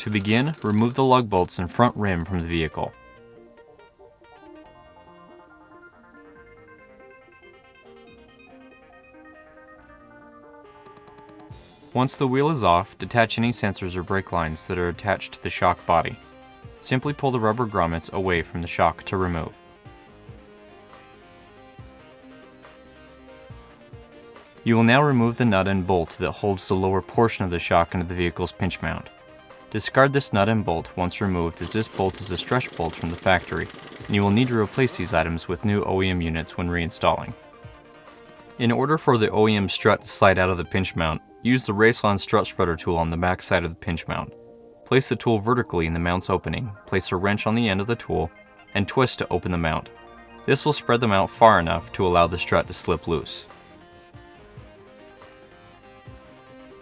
To begin, remove the lug bolts and front rim from the vehicle. Once the wheel is off, detach any sensors or brake lines that are attached to the shock body. Simply pull the rubber grommets away from the shock to remove. You will now remove the nut and bolt that holds the lower portion of the shock into the vehicle's pinch mount. Discard this nut and bolt once removed, as this bolt is a stretch bolt from the factory, and you will need to replace these items with new OEM units when reinstalling. In order for the OEM strut to slide out of the pinch mount, use the Raceland strut spreader tool on the back side of the pinch mount. Place the tool vertically in the mount's opening, place a wrench on the end of the tool, and twist to open the mount. This will spread the mount far enough to allow the strut to slip loose.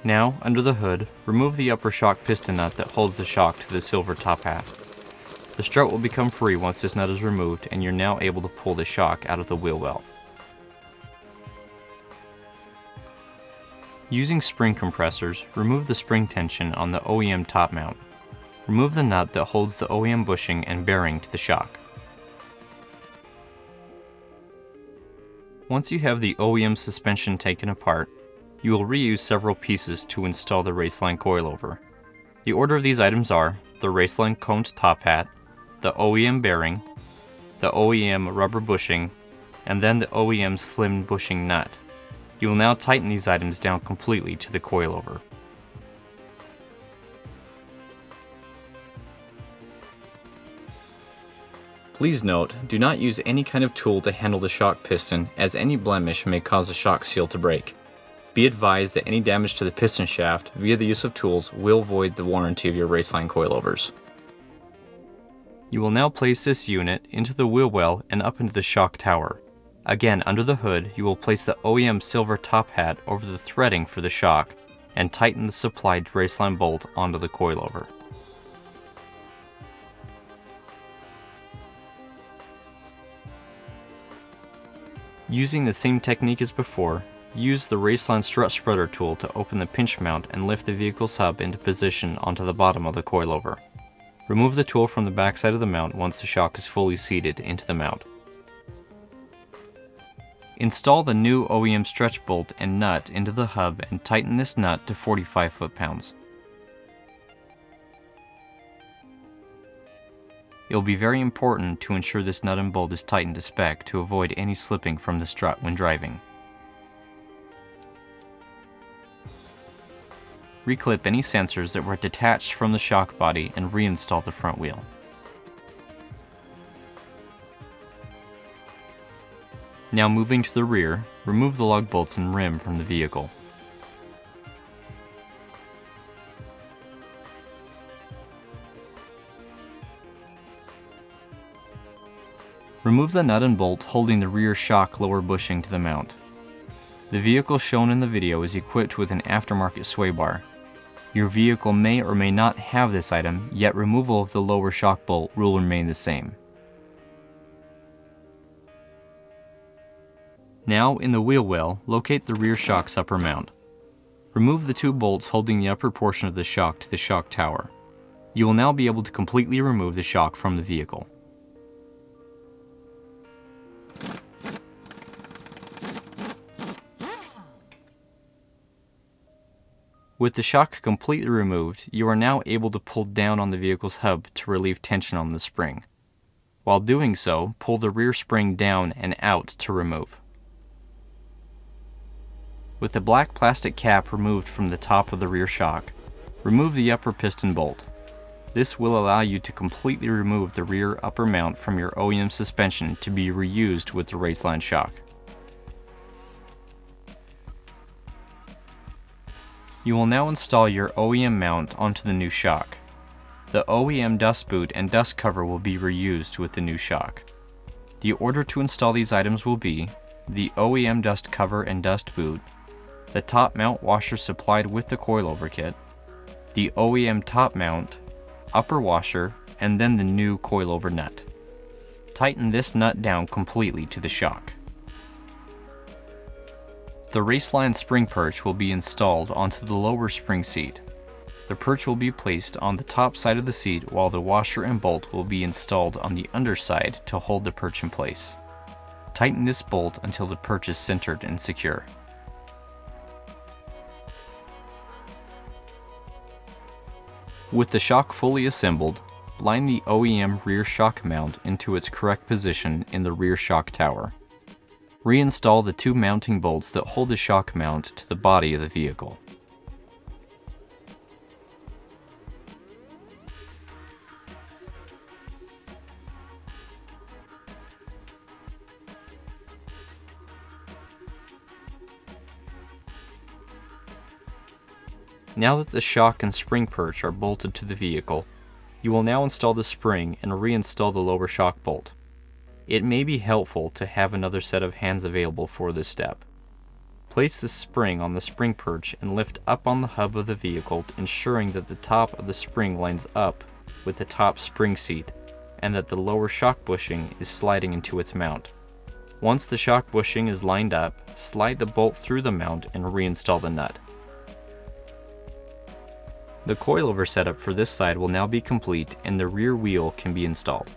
Now, under the hood, remove the upper shock piston nut that holds the shock to the silver top hat. The strut will become free once this nut is removed, and you're now able to pull the shock out of the wheel well. Using spring compressors, remove the spring tension on the OEM top mount. Remove the nut that holds the OEM bushing and bearing to the shock. Once you have the OEM suspension taken apart, you will reuse several pieces to install the Raceland coilover. The order of these items are the Raceland coned top hat, the OEM bearing, the OEM rubber bushing, and then the OEM slim bushing nut. You will now tighten these items down completely to the coilover. Please note, do not use any kind of tool to handle the shock piston, as any blemish may cause the shock seal to break. Be advised that any damage to the piston shaft via the use of tools will void the warranty of your Raceland coilovers. You will now place this unit into the wheel well and up into the shock tower. Again, under the hood, you will place the OEM silver top hat over the threading for the shock and tighten the supplied Raceland bolt onto the coilover. Using the same technique as before, use the Raceland strut spreader tool to open the pinch mount and lift the vehicle's hub into position onto the bottom of the coilover. Remove the tool from the back side of the mount once the shock is fully seated into the mount. Install the new OEM stretch bolt and nut into the hub and tighten this nut to 45 foot-pounds. It will be very important to ensure this nut and bolt is tightened to spec to avoid any slipping from the strut when driving. Reclip any sensors that were detached from the shock body and reinstall the front wheel. Now moving to the rear, remove the lug bolts and rim from the vehicle. Remove the nut and bolt holding the rear shock lower bushing to the mount. The vehicle shown in the video is equipped with an aftermarket sway bar. Your vehicle may or may not have this item, yet removal of the lower shock bolt will remain the same. Now, in the wheel well, locate the rear shock's upper mount. Remove the two bolts holding the upper portion of the shock to the shock tower. You will now be able to completely remove the shock from the vehicle. With the shock completely removed, you are now able to pull down on the vehicle's hub to relieve tension on the spring. While doing so, pull the rear spring down and out to remove. With the black plastic cap removed from the top of the rear shock, remove the upper piston bolt. This will allow you to completely remove the rear upper mount from your OEM suspension to be reused with the Raceland shock. You will now install your OEM mount onto the new shock. The OEM dust boot and dust cover will be reused with the new shock. The order to install these items will be the OEM dust cover and dust boot, the top mount washer supplied with the coilover kit, the OEM top mount, upper washer, and then the new coilover nut. Tighten this nut down completely to the shock. The Raceland spring perch will be installed onto the lower spring seat. The perch will be placed on the top side of the seat while the washer and bolt will be installed on the underside to hold the perch in place. Tighten this bolt until the perch is centered and secure. With the shock fully assembled, line the OEM rear shock mount into its correct position in the rear shock tower. Reinstall the 2 mounting bolts that hold the shock mount to the body of the vehicle. Now that the shock and spring perch are bolted to the vehicle, you will now install the spring and reinstall the lower shock bolt. It may be helpful to have another set of hands available for this step. Place the spring on the spring perch and lift up on the hub of the vehicle, ensuring that the top of the spring lines up with the top spring seat and that the lower shock bushing is sliding into its mount. Once the shock bushing is lined up, slide the bolt through the mount and reinstall the nut. The coilover setup for this side will now be complete and the rear wheel can be installed.